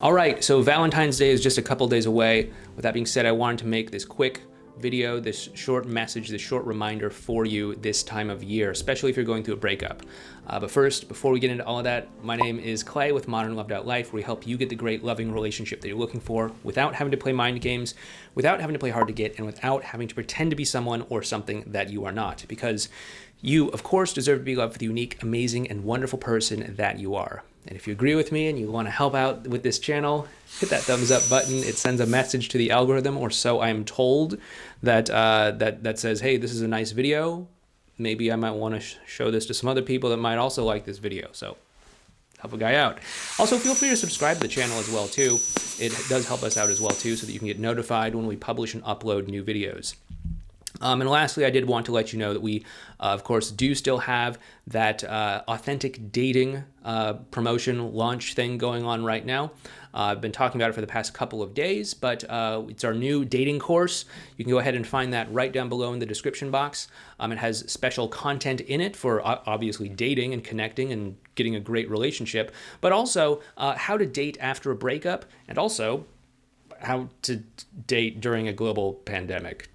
All right, so Valentine's Day is just a couple days away. With that being said, I wanted to make this quick video, this short message, this short reminder for you this time of year, especially if you're going through a breakup. But first, before we get into all of that, my name is Clay with Modern Loved Out Life, where we help you get the great loving relationship that you're looking for without having to play mind games, without having to play hard to get, and without having to pretend to be someone or something that you are not. Because you, of course, deserve to be loved for the unique, amazing, and wonderful person that you are. And if you agree with me and you want to help out with this channel, hit that thumbs up button. It sends a message to the algorithm, or so I'm told, that that says, hey, this is a nice video. Maybe I might want to show this to some other people that might also like this video. So help a guy out. Also, feel free to subscribe to the channel as well, too. It does help us out as well, too, so that you can get notified when we publish and upload new videos. And lastly, I did want to let you know that we, of course, do still have that authentic dating promotion launch thing going on right now. I've been talking about it for the past couple of days, but it's our new dating course. You can go ahead and find that right down below in the description box. It has special content in it for obviously dating and connecting and getting a great relationship, but also how to date after a breakup, and also how to date during a global pandemic.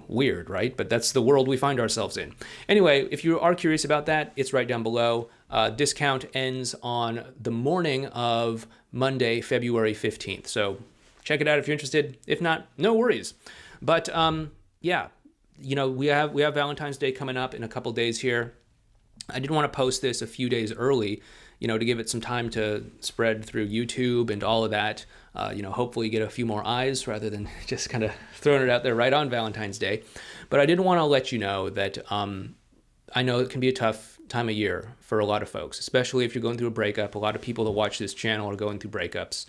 Weird, right? But that's the world we find ourselves in. Anyway, if you are curious about that, it's right down below. Discount ends on the morning of Monday, February 15th. So check it out if you're interested. If not, no worries. But yeah, you know, we have Valentine's Day coming up in a couple days here. I did want to post this a few days early, you know, to give it some time to spread through YouTube and all of that. You know, hopefully get a few more eyes rather than just kind of throwing it out there right on Valentine's Day. But I did want to let you know that I know it can be a tough time of year for a lot of folks, especially if you're going through a breakup. A lot of people that watch this channel are going through breakups.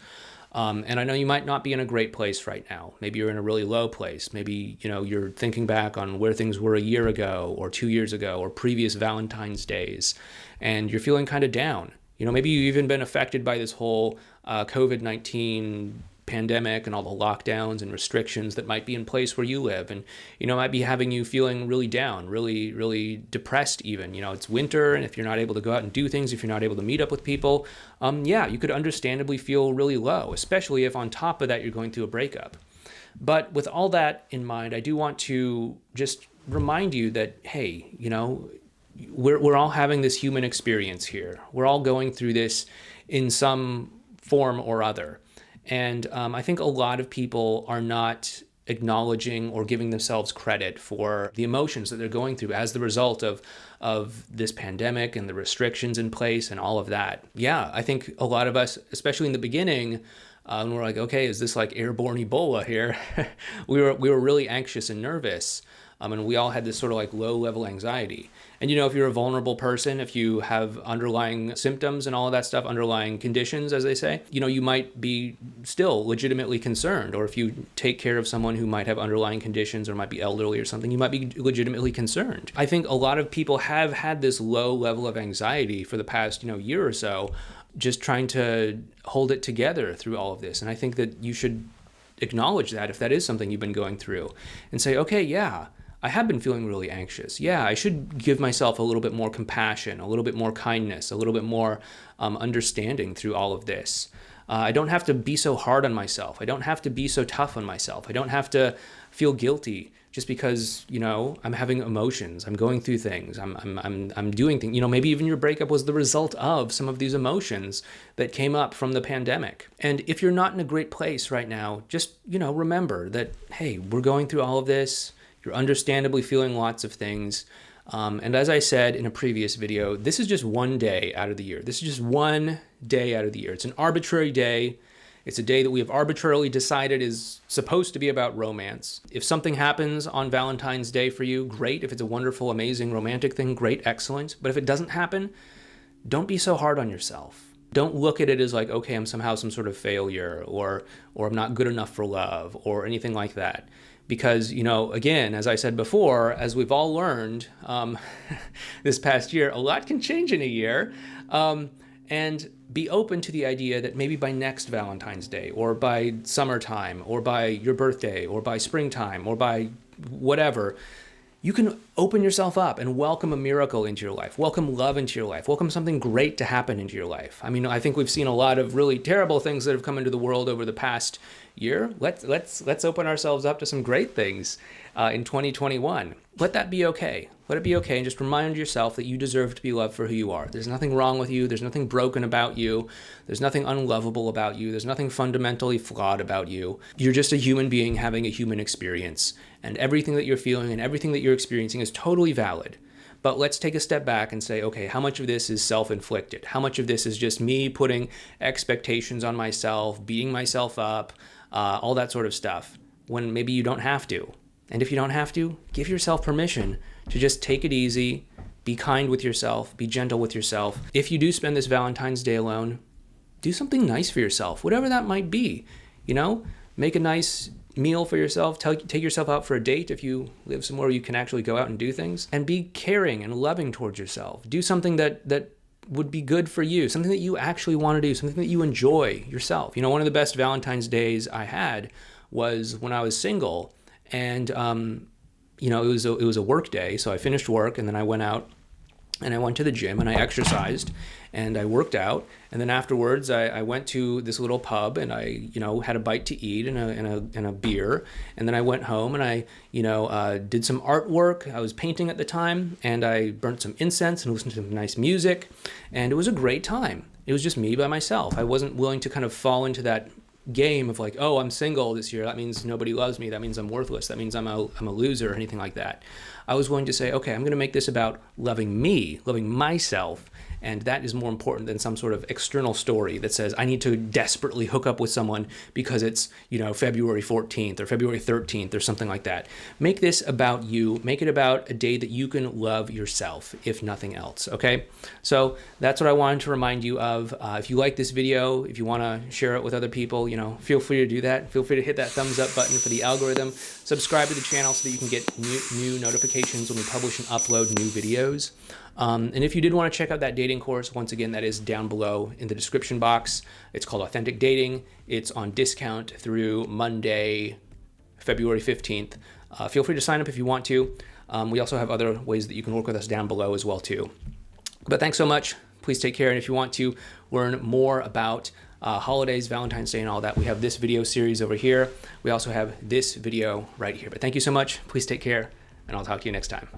And I know you might not be in a great place right now. Maybe you're in a really low place. Maybe, you know, you're thinking back on where things were a year ago or 2 years ago or previous Valentine's days, and you're feeling kind of down. You know, maybe you've even been affected by this whole COVID-19 pandemic and all the lockdowns and restrictions that might be in place where you live, and, you know, might be having you feeling really down, really, really depressed even. You know, it's winter, and if you're not able to go out and do things, if you're not able to meet up with people, yeah, you could understandably feel really low, especially if on top of that you're going through a breakup. But with all that in mind, I do want to just remind you that, hey, you know, we're all having this human experience here. We're all going through this in some form or other. And I think a lot of people are not acknowledging or giving themselves credit for the emotions that they're going through as the result of this pandemic and the restrictions in place and all of that. Yeah, I think a lot of us, especially in the beginning, when we're like, okay, is this like airborne Ebola here? we were really anxious and nervous. And we all had this sort of like low level anxiety. And, you know, if you're a vulnerable person, if you have underlying symptoms and all of that stuff, underlying conditions, as they say, you know, you might be still legitimately concerned. Or if you take care of someone who might have underlying conditions or might be elderly or something, you might be legitimately concerned. I think a lot of people have had this low level of anxiety for the past, you know, year or so, just trying to hold it together through all of this. And I think that you should acknowledge that if that is something you've been going through, and say, okay, yeah, I have been feeling really anxious. Yeah, I should give myself a little bit more compassion, a little bit more kindness, a little bit more understanding through all of this. I don't have to be so hard on myself. I don't have to be so tough on myself. I don't have to feel guilty just because, you know, I'm having emotions. I'm going through things. I'm doing things. You know, maybe even your breakup was the result of some of these emotions that came up from the pandemic. And if you're not in a great place right now, just, you know, remember that, hey, we're going through all of this. You're understandably feeling lots of things. And as I said in a previous video, this is just one day out of the year. This is just one day out of the year. It's an arbitrary day. It's a day that we have arbitrarily decided is supposed to be about romance. If something happens on Valentine's Day for you, great. If it's a wonderful, amazing, romantic thing, great, excellent. But if it doesn't happen, don't be so hard on yourself. Don't look at it as like, okay, I'm somehow some sort of failure, or I'm not good enough for love, or anything like that. Because, you know, again, as I said before, as we've all learned this past year, a lot can change in a year. And be open to the idea that maybe by next Valentine's Day, or by summertime, or by your birthday, or by springtime, or by whatever, you can open yourself up and welcome a miracle into your life, welcome love into your life, welcome something great to happen into your life. I mean, I think we've seen a lot of really terrible things that have come into the world over the past year. Let's open ourselves up to some great things in 2021. Let that be okay. Let it be okay, and just remind yourself that you deserve to be loved for who you are. There's nothing wrong with you. There's nothing broken about you. There's nothing unlovable about you. There's nothing fundamentally flawed about you. You're just a human being having a human experience, and everything that you're feeling and everything that you're experiencing is totally valid. But let's take a step back and say, okay, how much of this is self-inflicted? How much of this is just me putting expectations on myself, beating myself up, all that sort of stuff, when maybe you don't have to? And if you don't have to, give yourself permission to just take it easy, be kind with yourself, be gentle with yourself. If you do spend this Valentine's Day alone, do something nice for yourself, whatever that might be. You know, make a nice meal for yourself, take yourself out for a date if you live somewhere where you can actually go out and do things, and be caring and loving towards yourself. Do something that would be good for you, something that you actually want to do, something that you enjoy yourself. You know, one of the best Valentine's Days I had was when I was single, and you know, it was a work day, so I finished work and then I went out and I went to the gym and I exercised and I worked out, and then afterwards I went to this little pub and I, you know, had a bite to eat and a beer, and then I went home and I, you know, did some artwork. I was painting at the time, and I burnt some incense and listened to some nice music, and it was a great time. It was just me by myself. I wasn't willing to kind of fall into that game of like, oh, I'm single this year, that means nobody loves me, that means I'm worthless, that means I'm a loser, or anything like that. I was willing to say, okay, I'm going to make this about loving me, loving myself, and that is more important than some sort of external story that says I need to desperately hook up with someone because it's, you know, February 14th or February 13th or something like that. Make this about you. Make it about a day that you can love yourself, if nothing else, okay? So that's what I wanted to remind you of. If you like this video, if you want to share it with other people, you know, feel free to do that. Feel free to hit that thumbs up button for the algorithm. Subscribe to the channel so that you can get new notifications when we publish and upload new videos. And if you did want to check out that dating course, once again, that is down below in the description box. It's called Authentic Dating. It's on discount through Monday, February 15th. Feel free to sign up if you want to. We also have other ways that you can work with us down below as well too. But thanks so much. Please take care. And if you want to learn more about holidays, Valentine's Day and all that, we have this video series over here. We also have this video right here. But thank you so much. Please take care, and I'll talk to you next time.